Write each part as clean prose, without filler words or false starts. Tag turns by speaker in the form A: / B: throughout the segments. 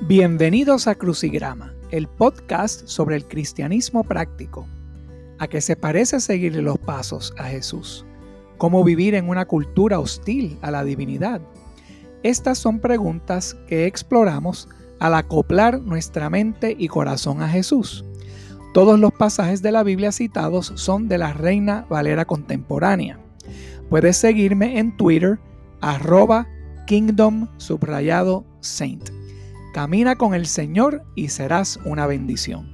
A: Bienvenidos a Crucigrama, el podcast sobre el cristianismo práctico. ¿A qué se parece seguir los pasos a Jesús? ¿Cómo vivir en una cultura hostil a la divinidad? Estas son preguntas que exploramos al acoplar nuestra mente y corazón a Jesús. Todos los pasajes de la Biblia citados son de la Reina Valera contemporánea. Puedes seguirme en Twitter, @kingdom_saint. Camina con el Señor y serás una bendición.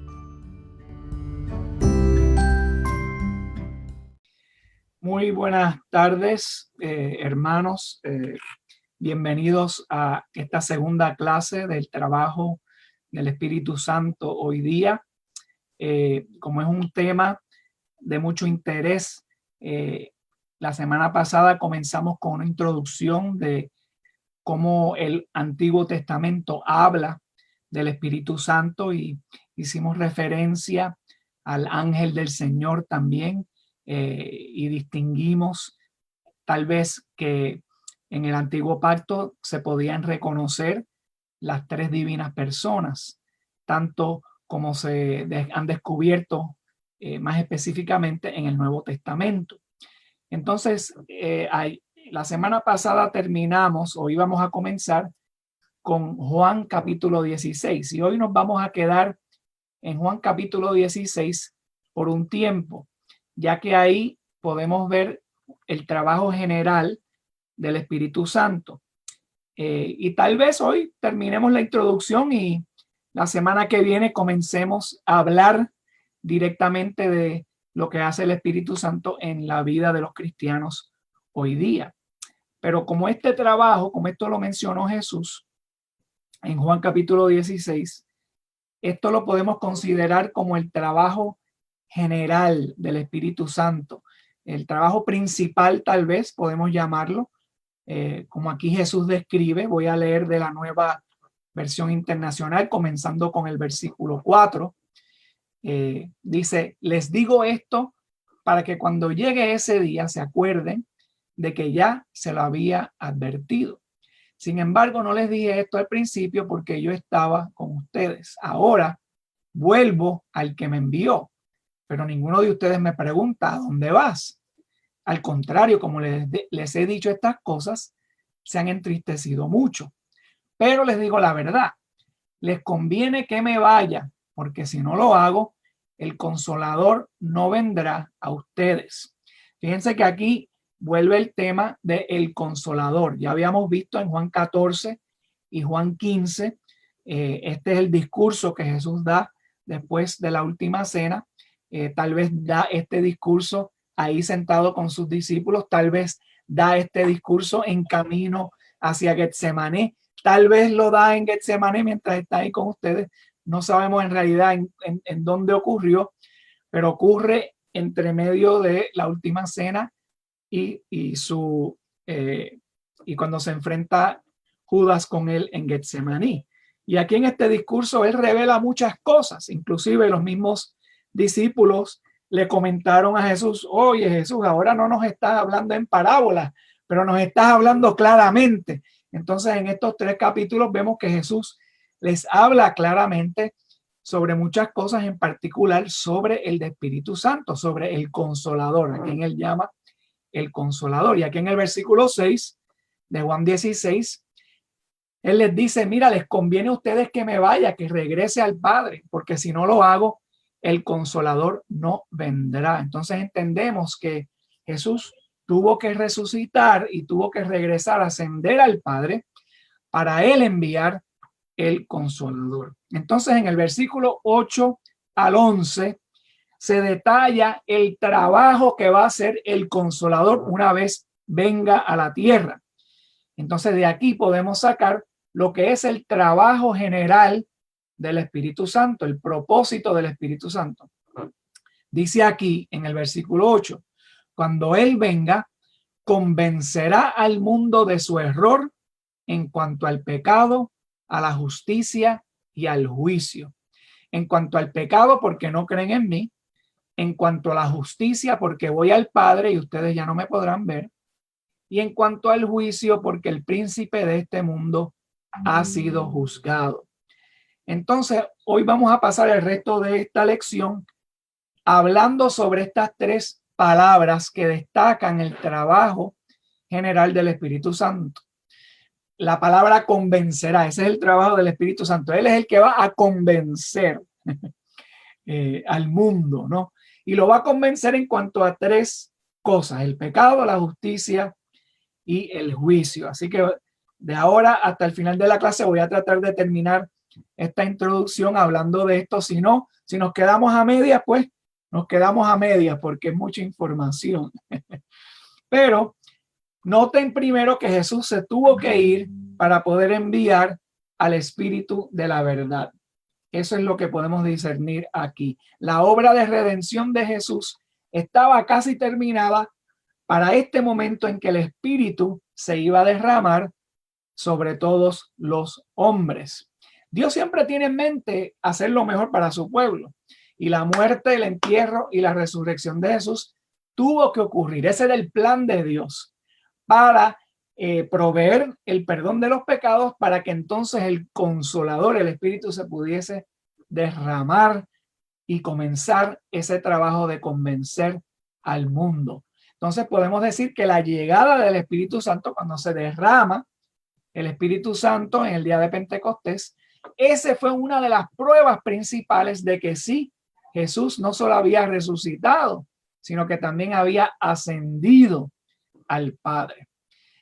A: Muy buenas tardes, hermanos. Bienvenidos a esta segunda clase del trabajo del Espíritu Santo hoy día. Como es un tema de mucho interés, la semana pasada comenzamos con una introducción de cómo el Antiguo Testamento habla del Espíritu Santo y hicimos referencia al ángel del Señor también, y distinguimos tal vez que en el Antiguo Pacto se podían reconocer las tres divinas personas, tanto como se han descubierto más específicamente en el Nuevo Testamento. Entonces, la semana pasada terminamos o íbamos a comenzar con Juan capítulo 16 y hoy nos vamos a quedar en Juan capítulo 16 por un tiempo, ya que ahí podemos ver el trabajo general del Espíritu Santo. Y tal vez hoy terminemos la introducción y la semana que viene comencemos a hablar directamente de lo que hace el Espíritu Santo en la vida de los cristianos hoy día. Pero como este trabajo, como esto lo mencionó Jesús en Juan capítulo 16, esto lo podemos considerar como el trabajo general del Espíritu Santo, el trabajo principal tal vez podemos llamarlo, como aquí Jesús describe. Voy a leer de la Nueva Versión Internacional, comenzando con el versículo 4. Dice: les digo esto para que cuando llegue ese día se acuerden de que ya se lo había advertido. Sin embargo, no les dije esto al principio porque yo estaba con ustedes. Ahora vuelvo al que me envió, pero ninguno de ustedes me pregunta: ¿a dónde vas? Al contrario, como les he dicho estas cosas, se han entristecido mucho. Pero les digo la verdad, les conviene que me vaya, porque si no lo hago, el Consolador no vendrá a ustedes. Fíjense que aquí vuelve el tema del Consolador. Ya habíamos visto en Juan 14 y Juan 15, este es el discurso que Jesús da después de la última cena. Tal vez da este discurso ahí sentado con sus discípulos, tal vez da este discurso en camino hacia Getsemaní, tal vez lo da en Getsemaní mientras está ahí con ustedes. No sabemos en realidad en dónde ocurrió, pero ocurre entre medio de la última cena y cuando se enfrenta Judas con él en Getsemaní. Y aquí en este discurso él revela muchas cosas, inclusive los mismos discípulos le comentaron a Jesús: oye Jesús, ahora no nos estás hablando en parábolas, pero nos estás hablando claramente. Entonces en estos 3 capítulos vemos que Jesús les habla claramente sobre muchas cosas, en particular sobre el Espíritu Santo, sobre el Consolador, a quien él llama el Consolador. Y aquí en el versículo 6 de Juan 16, él les dice: mira, les conviene a ustedes que me vaya, que regrese al Padre, porque si no lo hago, el Consolador no vendrá. Entonces entendemos que Jesús tuvo que resucitar y tuvo que regresar, ascender al Padre para él enviar el Consolador. Entonces en el versículo 8 al 11 se detalla el trabajo que va a hacer el Consolador una vez venga a la tierra. Entonces de aquí podemos sacar lo que es el trabajo general del Espíritu Santo, el propósito del Espíritu Santo. Dice aquí en el versículo 8: cuando Él venga, convencerá al mundo de su error en cuanto al pecado, a la justicia y al juicio. En cuanto al pecado, porque no creen en mí; en cuanto a la justicia, porque voy al Padre y ustedes ya no me podrán ver; y en cuanto al juicio, porque el príncipe de este mundo ha sido juzgado. Entonces, hoy vamos a pasar el resto de esta lección hablando sobre estas tres palabras que destacan el trabajo general del Espíritu Santo. La palabra convencerá, ese es el trabajo del Espíritu Santo. Él es el que va a convencer al mundo, ¿no? Y lo va a convencer en cuanto a tres cosas: el pecado, la justicia y el juicio. Así que de ahora hasta el final de la clase voy a tratar de terminar esta introducción hablando de esto. Si no, si nos quedamos a medias, pues nos quedamos a medias porque es mucha información. Pero noten primero que Jesús se tuvo que ir para poder enviar al Espíritu de la verdad. Eso es lo que podemos discernir aquí. La obra de redención de Jesús estaba casi terminada para este momento en que el Espíritu se iba a derramar sobre todos los hombres. Dios siempre tiene en mente hacer lo mejor para su pueblo, y la muerte, el entierro y la resurrección de Jesús tuvo que ocurrir. Ese era el plan de Dios para proveer el perdón de los pecados, para que entonces el Consolador, el Espíritu, se pudiese derramar y comenzar ese trabajo de convencer al mundo. Entonces podemos decir que la llegada del Espíritu Santo, cuando se derrama el Espíritu Santo en el día de Pentecostés, ese fue una de las pruebas principales de que sí, Jesús no solo había resucitado, sino que también había ascendido al Padre.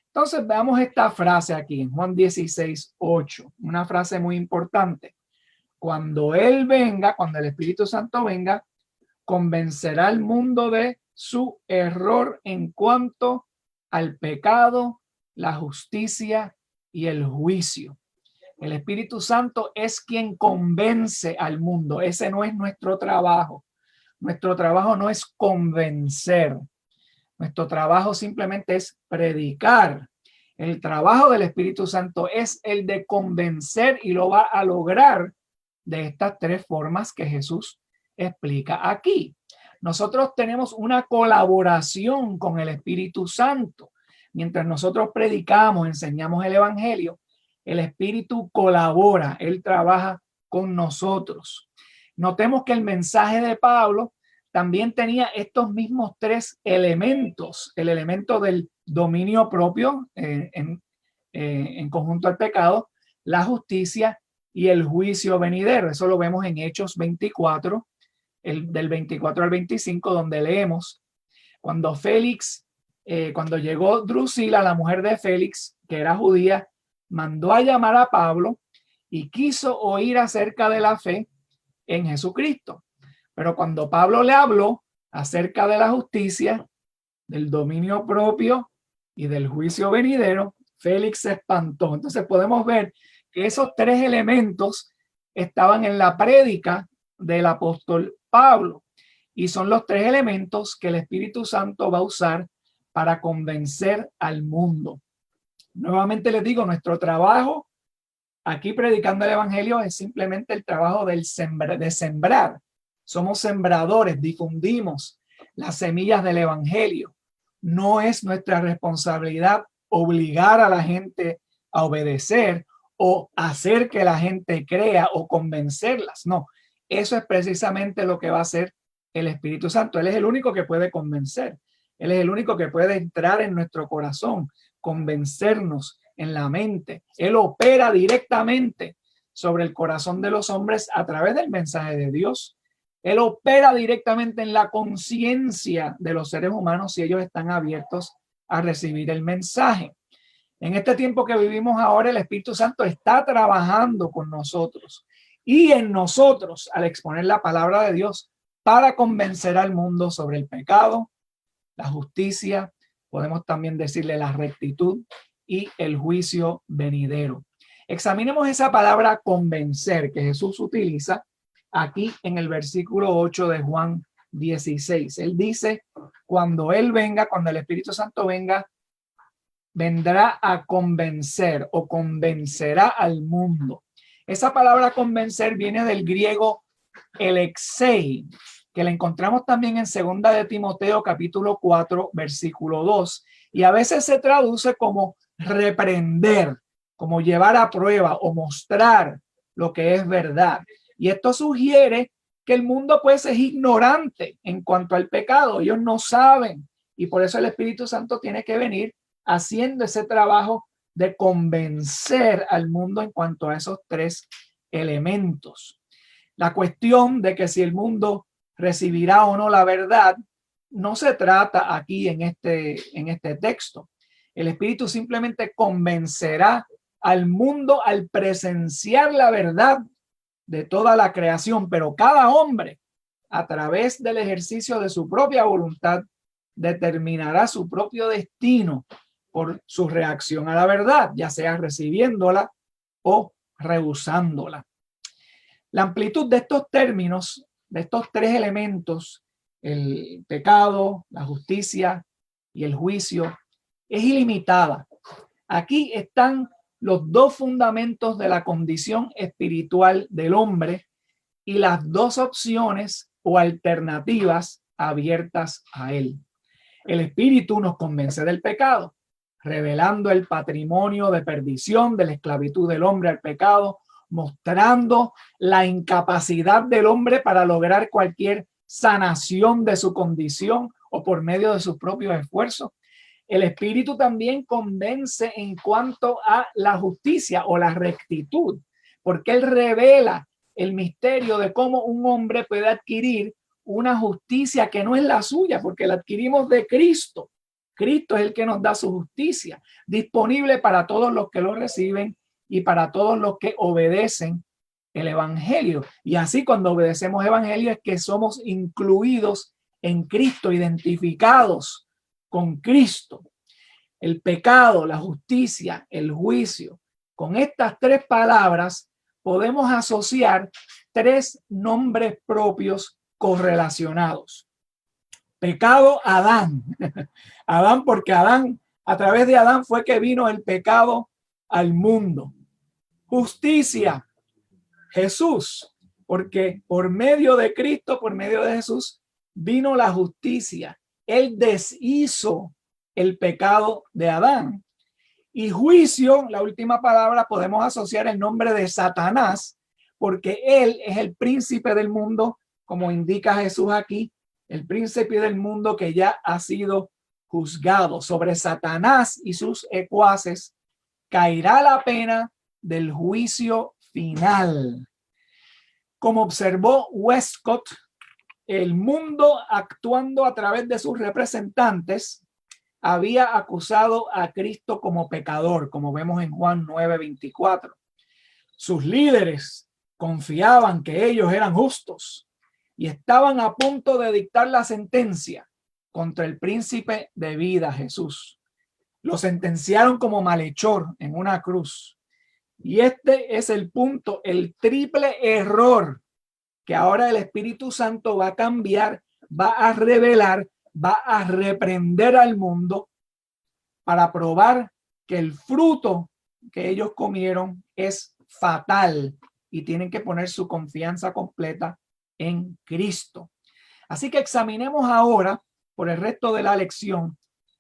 A: Entonces veamos esta frase aquí en Juan 16:8, una frase muy importante. Cuando Él venga, cuando el Espíritu Santo venga, convencerá al mundo de su error en cuanto al pecado, la justicia y el juicio. El Espíritu Santo es quien convence al mundo. Ese no es nuestro trabajo. Nuestro trabajo no es convencer. Nuestro trabajo simplemente es predicar. El trabajo del Espíritu Santo es el de convencer, y lo va a lograr de estas tres formas que Jesús explica aquí. Nosotros tenemos una colaboración con el Espíritu Santo. Mientras nosotros predicamos, enseñamos el Evangelio, el Espíritu colabora, Él trabaja con nosotros. Notemos que el mensaje de Pablo también tenía estos mismos tres elementos: el elemento del dominio propio en conjunto al pecado, la justicia y el juicio venidero. Eso lo vemos en Hechos 24, del 24 al 25, donde leemos cuando Félix, cuando llegó Drusila, la mujer de Félix, que era judía, mandó a llamar a Pablo y quiso oír acerca de la fe en Jesucristo. Pero cuando Pablo le habló acerca de la justicia, del dominio propio y del juicio venidero, Félix se espantó. Entonces podemos ver que esos tres elementos estaban en la prédica del apóstol Pablo, y son los tres elementos que el Espíritu Santo va a usar para convencer al mundo. Nuevamente les digo, nuestro trabajo aquí predicando el Evangelio es simplemente el trabajo de sembrar. Somos sembradores, difundimos las semillas del Evangelio. No es nuestra responsabilidad obligar a la gente a obedecer o hacer que la gente crea o convencerlas. No, eso es precisamente lo que va a hacer el Espíritu Santo. Él es el único que puede convencer. Él es el único que puede entrar en nuestro corazón, convencernos en la mente. Él opera directamente sobre el corazón de los hombres a través del mensaje de Dios. Él opera directamente en la conciencia de los seres humanos si ellos están abiertos a recibir el mensaje. En este tiempo que vivimos ahora, el Espíritu Santo está trabajando con nosotros y en nosotros al exponer la palabra de Dios para convencer al mundo sobre el pecado, la justicia, podemos también decirle la rectitud y el juicio venidero. Examinemos esa palabra convencer que Jesús utiliza aquí en el versículo 8 de Juan 16. Él dice, cuando Él venga, cuando el Espíritu Santo venga, vendrá a convencer o convencerá al mundo. Esa palabra convencer viene del griego elexei, que la encontramos también en 2 de Timoteo capítulo 4 versículo 2, y a veces se traduce como reprender, como llevar a prueba o mostrar lo que es verdad. Y esto sugiere que el mundo pues es ignorante en cuanto al pecado. Ellos no saben. Y por eso el Espíritu Santo tiene que venir haciendo ese trabajo de convencer al mundo en cuanto a esos tres elementos. La cuestión de que si el mundo recibirá o no la verdad no se trata aquí en este texto. El Espíritu simplemente convencerá al mundo al presenciar la verdad de toda la creación, pero cada hombre, a través del ejercicio de su propia voluntad, determinará su propio destino por su reacción a la verdad, ya sea recibiéndola o rehusándola. La amplitud de estos términos, de estos tres elementos, el pecado, la justicia y el juicio, es ilimitada. Aquí están los dos fundamentos de la condición espiritual del hombre y las dos opciones o alternativas abiertas a él. El Espíritu nos convence del pecado, revelando el patrimonio de perdición de la esclavitud del hombre al pecado, mostrando la incapacidad del hombre para lograr cualquier sanación de su condición o por medio de sus propios esfuerzos. El Espíritu también convence en cuanto a la justicia o la rectitud, porque él revela el misterio de cómo un hombre puede adquirir una justicia que no es la suya, porque la adquirimos de Cristo. Cristo es el que nos da su justicia, disponible para todos los que lo reciben y para todos los que obedecen el evangelio. Y así cuando obedecemos el evangelio es que somos incluidos en Cristo, identificados con Cristo. El pecado, la justicia, el juicio. Con estas tres palabras podemos asociar tres nombres propios correlacionados. Pecado, Adán. Adán, porque Adán, a través de Adán fue que vino el pecado al mundo. Justicia, Jesús, porque por medio de Cristo, por medio de Jesús, vino la justicia. Él deshizo el pecado de Adán. Y juicio, la última palabra, podemos asociar el nombre de Satanás, porque él es el príncipe del mundo, como indica Jesús aquí, el príncipe del mundo que ya ha sido juzgado. Sobre Satanás y sus secuaces caerá la pena del juicio final. Como observó Westcott, el mundo, actuando a través de sus representantes, había acusado a Cristo como pecador, como vemos en Juan 9:24. Sus líderes confiaban que ellos eran justos y estaban a punto de dictar la sentencia contra el príncipe de vida, Jesús. Lo sentenciaron como malhechor en una cruz. Y este es el punto, el triple error que ahora el Espíritu Santo va a cambiar, va a revelar, va a reprender al mundo para probar que el fruto que ellos comieron es fatal y tienen que poner su confianza completa en Cristo. Así que examinemos ahora, por el resto de la lección,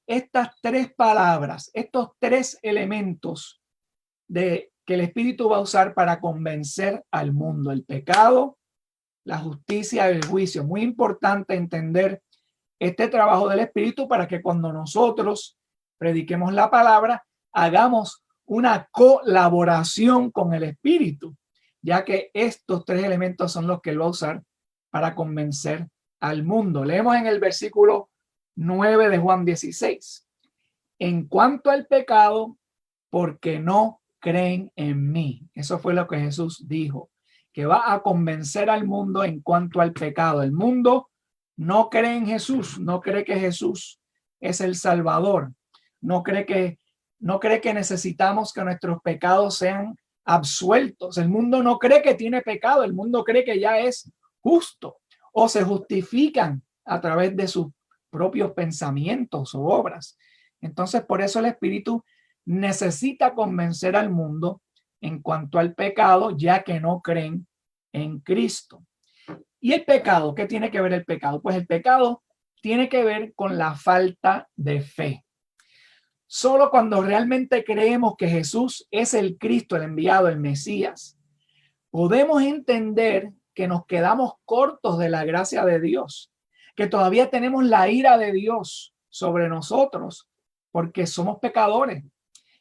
A: estas tres palabras, estos tres elementos que el Espíritu va a usar para convencer al mundo: el pecado, la justicia y el juicio. Muy importante entender este trabajo del Espíritu para que cuando nosotros prediquemos la palabra, hagamos una colaboración con el Espíritu, ya que estos tres elementos son los que él va a usar para convencer al mundo. Leemos en el versículo 9 de Juan 16. En cuanto al pecado, porque no creen en mí. Eso fue lo que Jesús dijo, que va a convencer al mundo en cuanto al pecado. El mundo no cree en Jesús, no cree que Jesús es el Salvador, no cree que necesitamos que nuestros pecados sean absueltos. El mundo no cree que tiene pecado, el mundo cree que ya es justo o se justifican a través de sus propios pensamientos o obras. Entonces, por eso el Espíritu necesita convencer al mundo en cuanto al pecado, ya que no creen en Cristo. ¿Y el pecado? ¿Qué tiene que ver el pecado? Pues el pecado tiene que ver con la falta de fe. Solo cuando realmente creemos que Jesús es el Cristo, el enviado, el Mesías, podemos entender que nos quedamos cortos de la gracia de Dios, que todavía tenemos la ira de Dios sobre nosotros porque somos pecadores.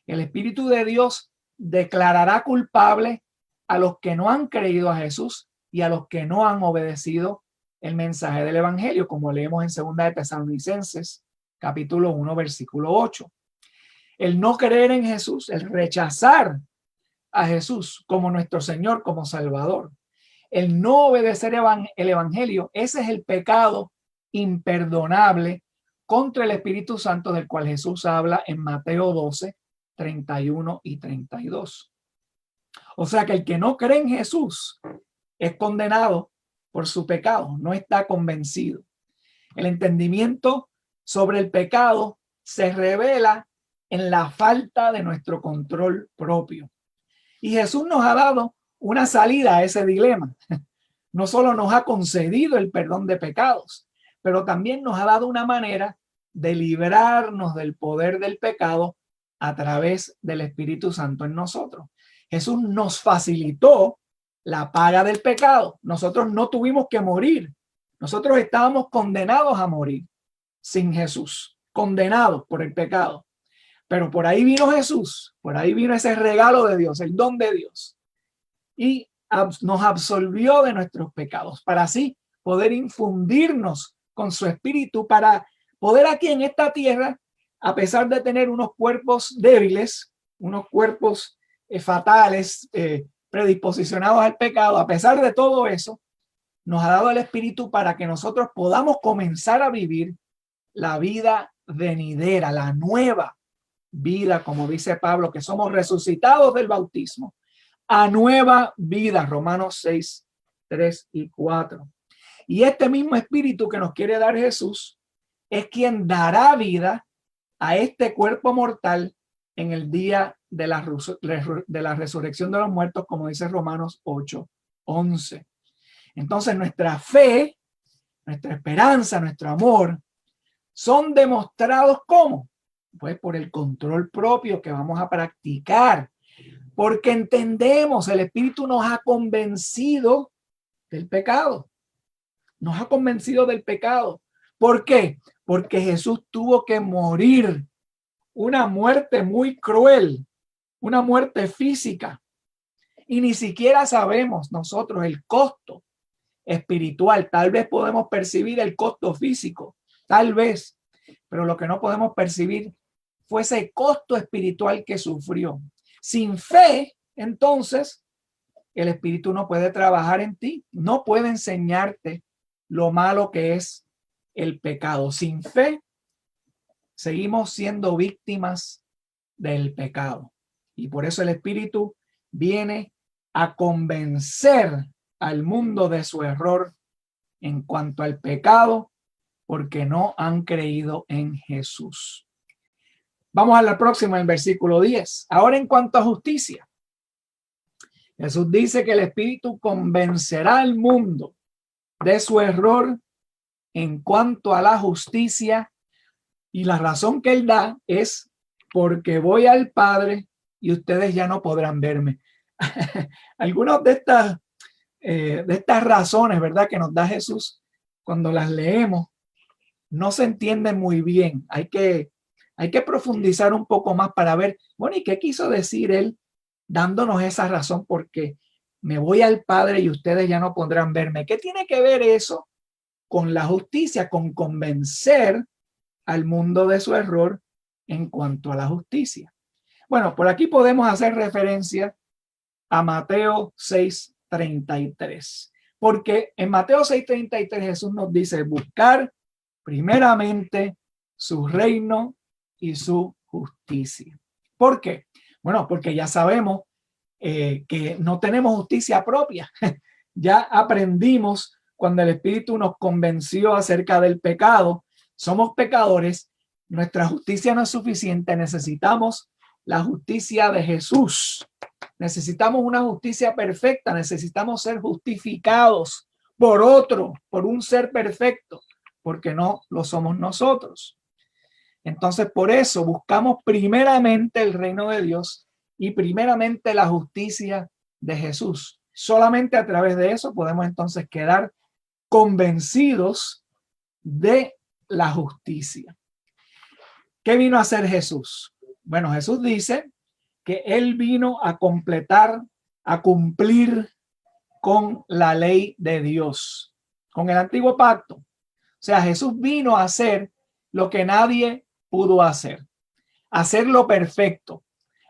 A: El Espíritu de Dios declarará culpable a los que no han creído a Jesús y a los que no han obedecido el mensaje del Evangelio, como leemos en 2 de Tesalonicenses, capítulo 1, versículo 8. El no creer en Jesús, el rechazar a Jesús como nuestro Señor, como Salvador, el no obedecer el Evangelio, ese es el pecado imperdonable contra el Espíritu Santo del cual Jesús habla en Mateo 12, 31 y 32. O sea que el que no cree en Jesús es condenado por su pecado, no está convencido. El entendimiento sobre el pecado se revela en la falta de nuestro control propio. Y Jesús nos ha dado una salida a ese dilema. No solo nos ha concedido el perdón de pecados, pero también nos ha dado una manera de librarnos del poder del pecado a través del Espíritu Santo en nosotros. Jesús nos facilitó la paga del pecado. Nosotros no tuvimos que morir. Nosotros estábamos condenados a morir sin Jesús, condenados por el pecado. Pero por ahí vino Jesús, por ahí vino ese regalo de Dios, el don de Dios, y nos absolvió de nuestros pecados, para así poder infundirnos con su espíritu, para poder aquí en esta tierra, a pesar de tener unos cuerpos débiles, unos cuerpos fatales, predisposicionados al pecado, a pesar de todo eso, nos ha dado el espíritu para que nosotros podamos comenzar a vivir la vida venidera, la nueva vida, como dice Pablo, que somos resucitados del bautismo a nueva vida, Romanos 6, 3 y 4. Y este mismo espíritu que nos quiere dar Jesús es quien dará vida a este cuerpo mortal en el día de la resurrección de los muertos, como dice Romanos 8, 11. Entonces nuestra fe, nuestra esperanza, nuestro amor son demostrados ¿cómo? Pues por el control propio que vamos a practicar, porque entendemos, el Espíritu nos ha convencido del pecado. Nos ha convencido del pecado. ¿Por qué? Porque Jesús tuvo que morir una muerte muy cruel, una muerte física. Y ni siquiera sabemos nosotros el costo espiritual. Tal vez podemos percibir el costo físico, tal vez, pero lo que no podemos percibir fue ese costo espiritual que sufrió. Sin fe, entonces, el Espíritu no puede trabajar en ti, no puede enseñarte lo malo que es el pecado. Sin fe, seguimos siendo víctimas del pecado. Y por eso el Espíritu viene a convencer al mundo de su error en cuanto al pecado, porque no han creído en Jesús. Vamos a la próxima, el versículo 10. Ahora en cuanto a justicia, Jesús dice que el Espíritu convencerá al mundo de su error en cuanto a la justicia, y la razón que él da es porque voy al Padre y ustedes ya no podrán verme. Algunas de estas razones, ¿verdad?, que nos da Jesús, cuando las leemos, no se entienden muy bien. Hay que profundizar un poco más para ver, bueno, ¿y qué quiso decir él dándonos esa razón? Porque me voy al Padre y ustedes ya no podrán verme. ¿Qué tiene que ver eso con la justicia, con convencer al mundo de su error en cuanto a la justicia? Bueno, por aquí podemos hacer referencia a Mateo 6:33, porque en Mateo 6:33 Jesús nos dice buscar primeramente su reino y su justicia. ¿Por qué? Bueno, porque ya sabemos que no tenemos justicia propia. Ya aprendimos cuando el Espíritu nos convenció acerca del pecado. Somos pecadores, nuestra justicia no es suficiente, necesitamos la justicia de Jesús. Necesitamos una justicia perfecta, necesitamos ser justificados por otro, por un ser perfecto, porque no lo somos nosotros. Entonces, por eso buscamos primeramente el reino de Dios y primeramente la justicia de Jesús. Solamente a través de eso podemos entonces quedar convencidos de la justicia. ¿Qué vino a hacer Jesús? Bueno, Jesús dice que él vino a completar, a cumplir con la ley de Dios, con el antiguo pacto. O sea, Jesús vino a hacer lo que nadie pudo hacer lo perfecto,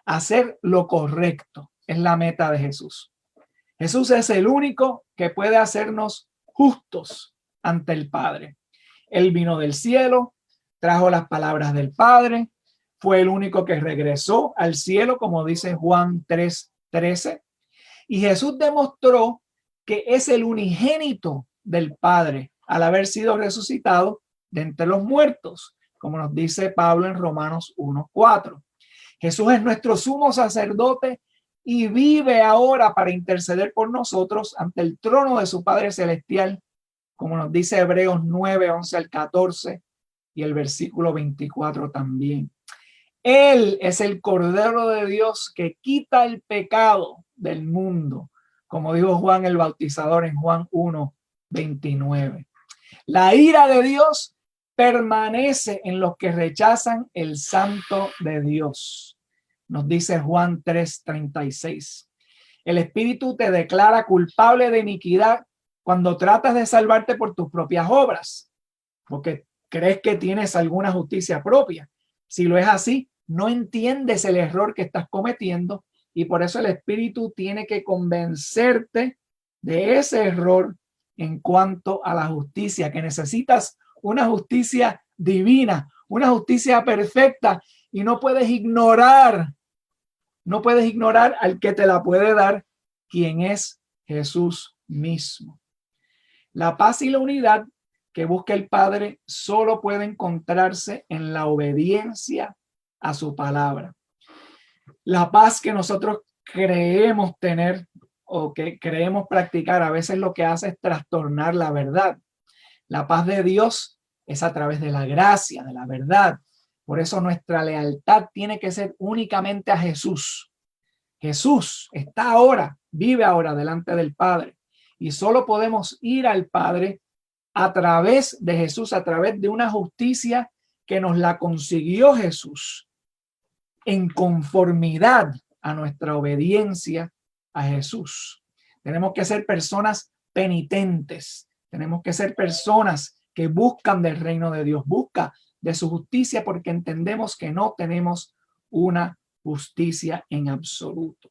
A: hacer lo correcto. Es la meta de Jesús. Jesús es el único que puede hacernos justos ante el Padre. Él vino del cielo, trajo las palabras del Padre, fue el único que regresó al cielo, como dice Juan 3:13. Y Jesús demostró que es el unigénito del Padre al haber sido resucitado de entre los muertos, como nos dice Pablo en Romanos 1:4. Jesús es nuestro sumo sacerdote y vive ahora para interceder por nosotros ante el trono de su Padre Celestial, como nos dice Hebreos 9:11-14 y el versículo 24 también. Él es el Cordero de Dios que quita el pecado del mundo, como dijo Juan el Bautizador en Juan 1:29. La ira de Dios permanece en los que rechazan el santo de Dios, nos dice Juan 3:36. El Espíritu te declara culpable de iniquidad cuando tratas de salvarte por tus propias obras, porque crees que tienes alguna justicia propia. Si lo es así, no entiendes el error que estás cometiendo y por eso el Espíritu tiene que convencerte de ese error en cuanto a la justicia, que necesitas una justicia divina, una justicia perfecta y no puedes ignorar al que te la puede dar, quien es Jesús mismo. La paz y la unidad que busca el Padre solo puede encontrarse en la obediencia a su palabra. La paz que nosotros creemos tener o que creemos practicar a veces lo que hace es trastornar la verdad. La paz de Dios es a través de la gracia, de la verdad. Por eso nuestra lealtad tiene que ser únicamente a Jesús. Jesús está ahora, vive ahora delante del Padre y solo podemos ir al Padre a través de Jesús, a través de una justicia que nos la consiguió Jesús en conformidad a nuestra obediencia a Jesús. Tenemos que ser personas penitentes, tenemos que ser personas que buscan del reino de Dios, busca de su justicia porque entendemos que no tenemos una justicia en absoluto.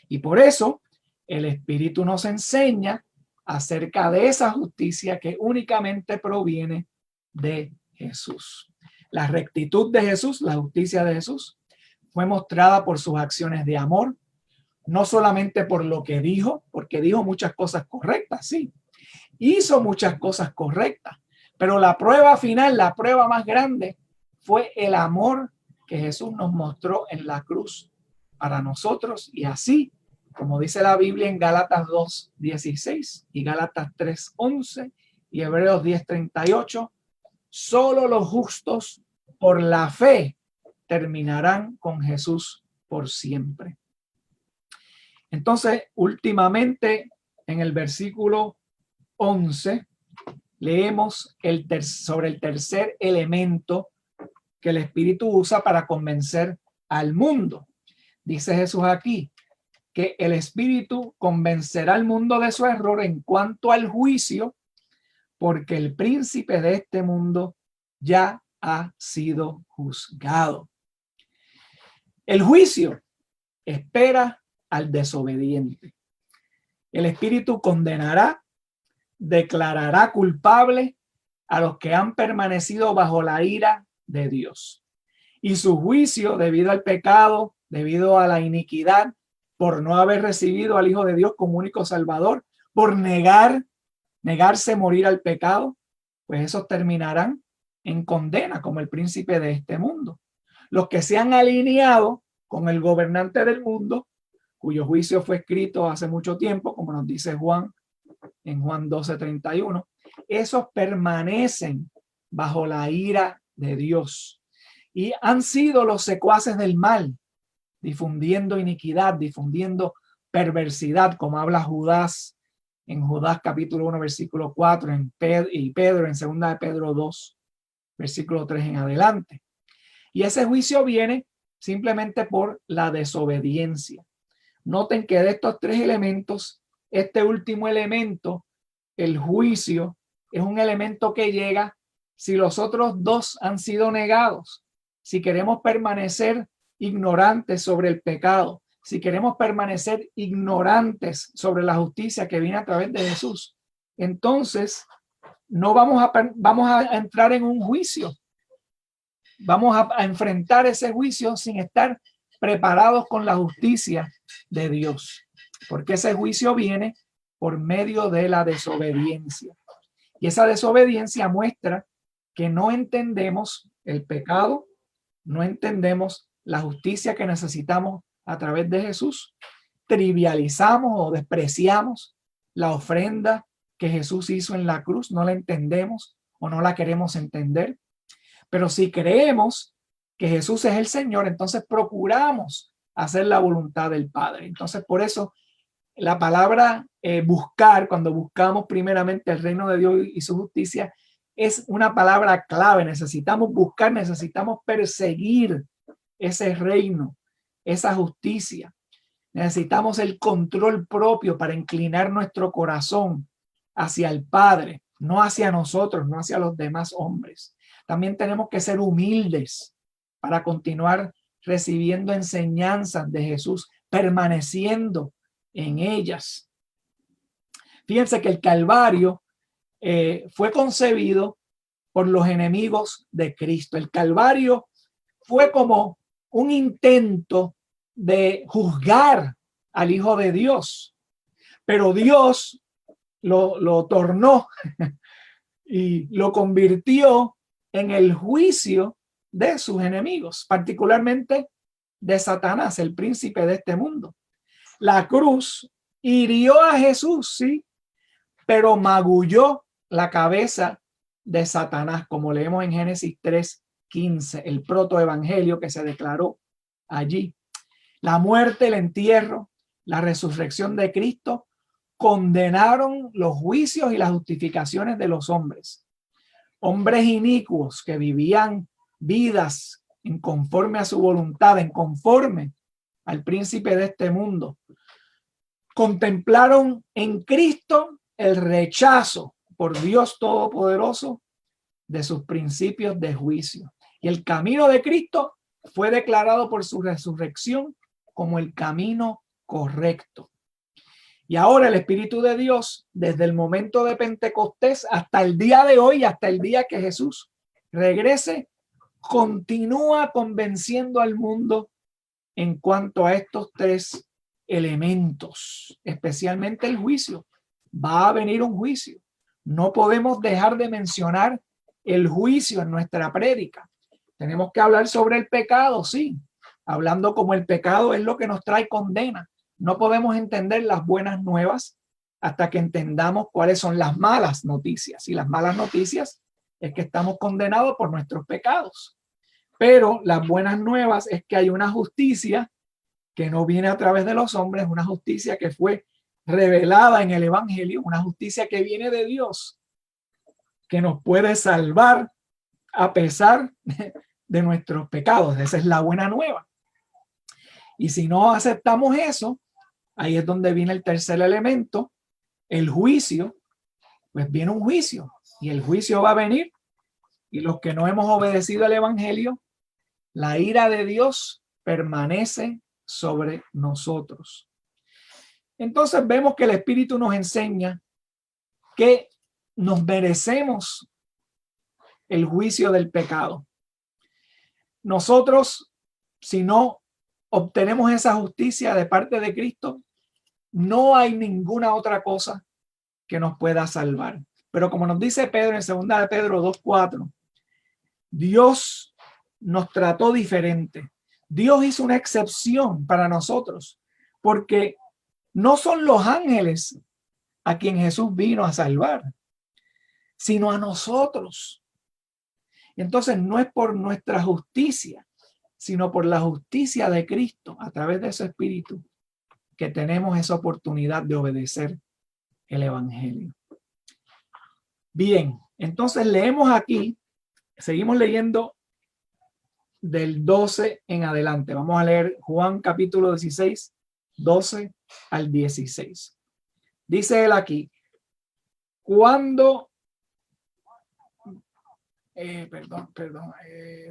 A: Y por eso el Espíritu nos enseña acerca de esa justicia que únicamente proviene de Jesús. La rectitud de Jesús, la justicia de Jesús, fue mostrada por sus acciones de amor, no solamente por lo que dijo, porque dijo muchas cosas correctas, sí, hizo muchas cosas correctas, pero la prueba final, la prueba más grande, fue el amor que Jesús nos mostró en la cruz para nosotros y así, como dice la Biblia en Gálatas 2:16 y Gálatas 3:11 y Hebreos 10:38, solo los justos por la fe terminarán con Jesús por siempre. Entonces, últimamente, en el versículo 11, leemos sobre el tercer elemento que el Espíritu usa para convencer al mundo. Dice Jesús aquí que el Espíritu convencerá al mundo de su error en cuanto al juicio, porque el príncipe de este mundo ya ha sido juzgado. El juicio espera al desobediente. El Espíritu condenará, declarará culpable a los que han permanecido bajo la ira de Dios. Y su juicio, debido al pecado, debido a la iniquidad, por no haber recibido al Hijo de Dios como único Salvador, por negarse a morir al pecado, pues esos terminarán en condena como el príncipe de este mundo. Los que se han alineado con el gobernante del mundo, cuyo juicio fue escrito hace mucho tiempo, como nos dice Juan en Juan 12:31, esos permanecen bajo la ira de Dios y han sido los secuaces del mal, difundiendo iniquidad, difundiendo perversidad, como habla Judas en Judas capítulo 1, versículo 4, y Pedro en 2 de Pedro 2, versículo 3 en adelante. Y ese juicio viene simplemente por la desobediencia. Noten que de estos tres elementos, este último elemento, el juicio, es un elemento que llega si los otros dos han sido negados. Si queremos permanecer ignorantes sobre el pecado, si queremos permanecer ignorantes sobre la justicia que viene a través de Jesús, entonces no vamos a entrar en un juicio. Vamos a enfrentar ese juicio sin estar preparados con la justicia de Dios, porque ese juicio viene por medio de la desobediencia. Y esa desobediencia muestra que no entendemos el pecado, no entendemos la justicia que necesitamos a través de Jesús, trivializamos o despreciamos la ofrenda que Jesús hizo en la cruz, no la entendemos o no la queremos entender. Pero si creemos que Jesús es el Señor, entonces procuramos hacer la voluntad del Padre. Entonces, por eso la palabra buscar, cuando buscamos primeramente el reino de Dios y su justicia, es una palabra clave. Necesitamos buscar, necesitamos perseguir ese reino, esa justicia. Necesitamos el control propio para inclinar nuestro corazón hacia el Padre, no hacia nosotros, no hacia los demás hombres. También tenemos que ser humildes para continuar recibiendo enseñanzas de Jesús, permaneciendo en ellas. Fíjense que el Calvario fue concebido por los enemigos de Cristo. El Calvario fue como un intento de juzgar al Hijo de Dios, pero Dios lo tornó y lo convirtió en el juicio de sus enemigos, particularmente de Satanás, el príncipe de este mundo. La cruz hirió a Jesús, sí, pero magulló la cabeza de Satanás, como leemos en Génesis 3:15, el protoevangelio que se declaró allí. La muerte, el entierro, la resurrección de Cristo condenaron los juicios y las justificaciones de los hombres. Hombres inicuos que vivían vidas en conforme a su voluntad, en conforme al príncipe de este mundo, contemplaron en Cristo el rechazo por Dios Todopoderoso de sus principios de juicio. Y el camino de Cristo fue declarado por su resurrección como el camino correcto. Y ahora el Espíritu de Dios, desde el momento de Pentecostés hasta el día de hoy, hasta el día que Jesús regrese, continúa convenciendo al mundo en cuanto a estos tres elementos, especialmente el juicio. Va a venir un juicio. No podemos dejar de mencionar el juicio en nuestra prédica. Tenemos que hablar sobre el pecado, sí, hablando como el pecado es lo que nos trae condena. No podemos entender las buenas nuevas hasta que entendamos cuáles son las malas noticias. Y las malas noticias es que estamos condenados por nuestros pecados. Pero las buenas nuevas es que hay una justicia que no viene a través de los hombres, una justicia que fue revelada en el Evangelio, una justicia que viene de Dios, que nos puede salvar a pesar de nuestros pecados. Esa es la buena nueva. Y si no aceptamos eso, ahí es donde viene el tercer elemento, el juicio. Pues viene un juicio y el juicio va a venir, y los que no hemos obedecido al Evangelio, la ira de Dios permanece sobre nosotros. Entonces vemos que el Espíritu nos enseña que nos merecemos el juicio del pecado. Nosotros, si no obtenemos esa justicia de parte de Cristo, no hay ninguna otra cosa que nos pueda salvar. Pero como nos dice Pedro en 2 de Pedro 2:4, Dios nos trató diferente. Dios hizo una excepción para nosotros, porque no son los ángeles a quien Jesús vino a salvar, sino a nosotros. Entonces no es por nuestra justicia, sino por la justicia de Cristo a través de su Espíritu, que tenemos esa oportunidad de obedecer el evangelio. Bien, entonces leemos aquí, seguimos leyendo del 12 en adelante. Vamos a leer Juan capítulo 16, 12 al 16. Dice él aquí, cuando,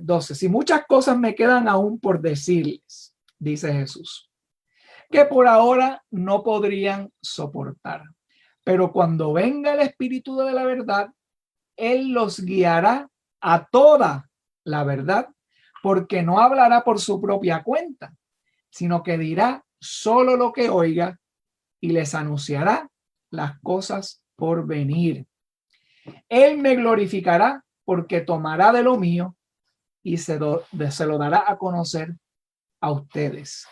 A: 12, si muchas cosas me quedan aún por decirles, dice Jesús, que por ahora no podrían soportar. Pero cuando venga el Espíritu de la verdad, Él los guiará a toda la verdad, porque no hablará por su propia cuenta, sino que dirá solo lo que oiga y les anunciará las cosas por venir. Él me glorificará porque tomará de lo mío y se lo dará a conocer a ustedes.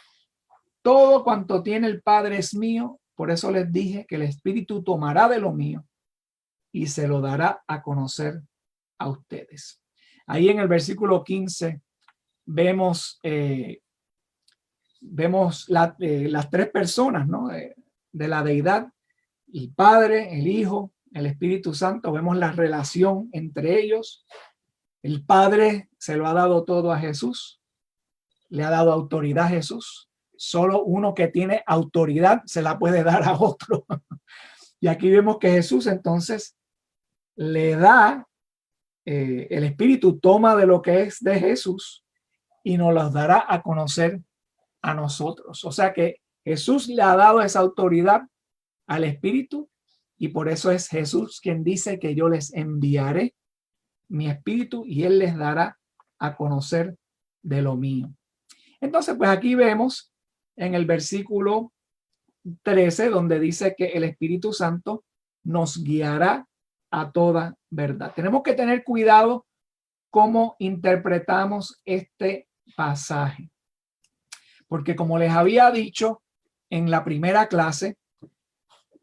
A: Todo cuanto tiene el Padre es mío, por eso les dije que el Espíritu tomará de lo mío y se lo dará a conocer a ustedes. Ahí en el versículo 15 vemos las tres personas, ¿no? de la deidad, el Padre, el Hijo, el Espíritu Santo. Vemos la relación entre ellos. El Padre se lo ha dado todo a Jesús, le ha dado autoridad a Jesús. Solo uno que tiene autoridad se la puede dar a otro. Y aquí vemos que Jesús entonces le da, el Espíritu toma de lo que es de Jesús y nos los dará a conocer a nosotros. O sea que Jesús le ha dado esa autoridad al Espíritu y por eso es Jesús quien dice que yo les enviaré mi Espíritu y Él les dará a conocer de lo mío. Entonces, pues aquí vemos en el versículo 13, donde dice que el Espíritu Santo nos guiará a toda verdad. Tenemos que tener cuidado cómo interpretamos este pasaje, porque como les había dicho en la primera clase,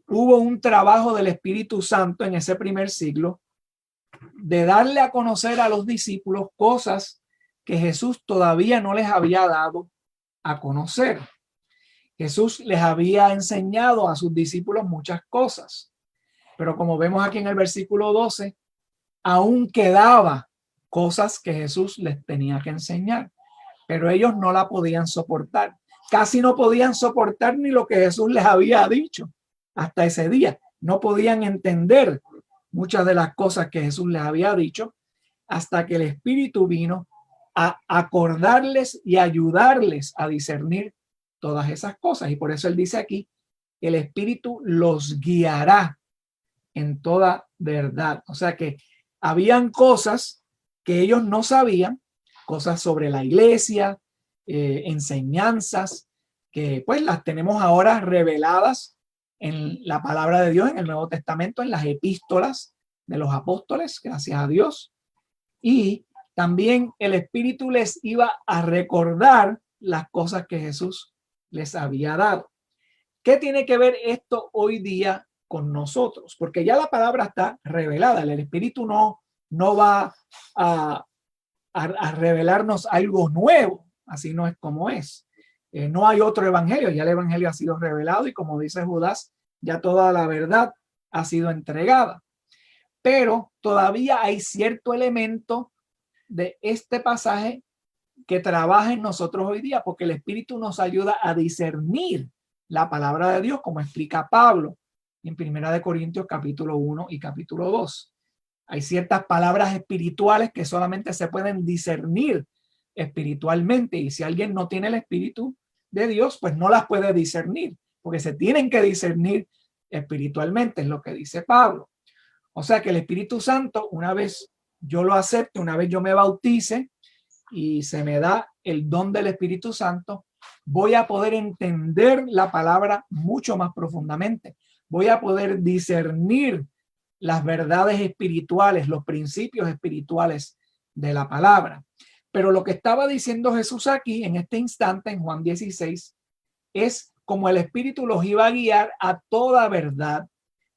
A: hubo un trabajo del Espíritu Santo en ese primer siglo de darle a conocer a los discípulos cosas que Jesús todavía no les había dado a conocer. Jesús les había enseñado a sus discípulos muchas cosas, pero como vemos aquí en el versículo 12, aún quedaba cosas que Jesús les tenía que enseñar, pero ellos no la podían soportar. Casi no podían soportar ni lo que Jesús les había dicho hasta ese día. No podían entender muchas de las cosas que Jesús les había dicho hasta que el Espíritu vino a acordarles y ayudarles a discernir todas esas cosas. Y por eso él dice aquí, el Espíritu los guiará en toda verdad. O sea que habían cosas que ellos no sabían, cosas sobre la iglesia, enseñanzas, que pues las tenemos ahora reveladas en la palabra de Dios, en el Nuevo Testamento, en las epístolas de los apóstoles, gracias a Dios. Y también el Espíritu les iba a recordar las cosas que Jesús les había dado. ¿Qué tiene que ver esto hoy día con nosotros? Porque ya la palabra está revelada. El Espíritu no va a revelarnos algo nuevo. Así no es como es. No hay otro evangelio. Ya el evangelio ha sido revelado y como dice Judas, ya toda la verdad ha sido entregada. Pero todavía hay cierto elemento de este pasaje que trabaja en nosotros hoy día, porque el Espíritu nos ayuda a discernir la palabra de Dios, como explica Pablo en 1 Corintios capítulo 1 y capítulo 2. Hay ciertas palabras espirituales que solamente se pueden discernir espiritualmente, y si alguien no tiene el Espíritu de Dios, pues no las puede discernir, porque se tienen que discernir espiritualmente, es lo que dice Pablo. O sea que el Espíritu Santo, una vez yo lo acepte, una vez yo me bautice y se me da el don del Espíritu Santo, voy a poder entender la palabra mucho más profundamente. Voy a poder discernir las verdades espirituales, los principios espirituales de la palabra. Pero lo que estaba diciendo Jesús aquí en este instante, en Juan 16, es como el Espíritu los iba a guiar a toda verdad,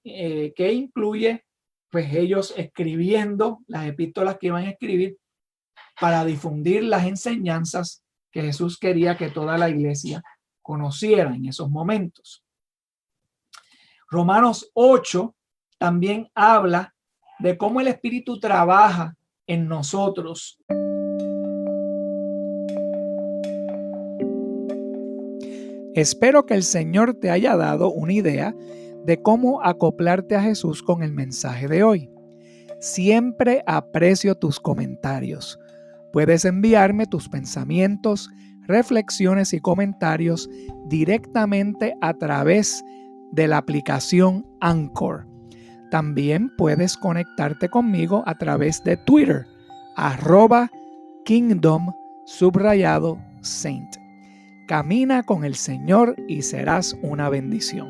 A: que incluye pues ellos escribiendo las epístolas que iban a escribir para difundir las enseñanzas que Jesús quería que toda la iglesia conociera en esos momentos. Romanos 8 también habla de cómo el Espíritu trabaja en nosotros. Espero que el Señor te haya dado una idea de cómo acoplarte a Jesús con el mensaje de hoy. Siempre aprecio tus comentarios. Puedes enviarme tus pensamientos, reflexiones y comentarios directamente a través de la aplicación Anchor. También puedes conectarte conmigo a través de Twitter, @Kingdom_Saint. Camina con el Señor y serás una bendición.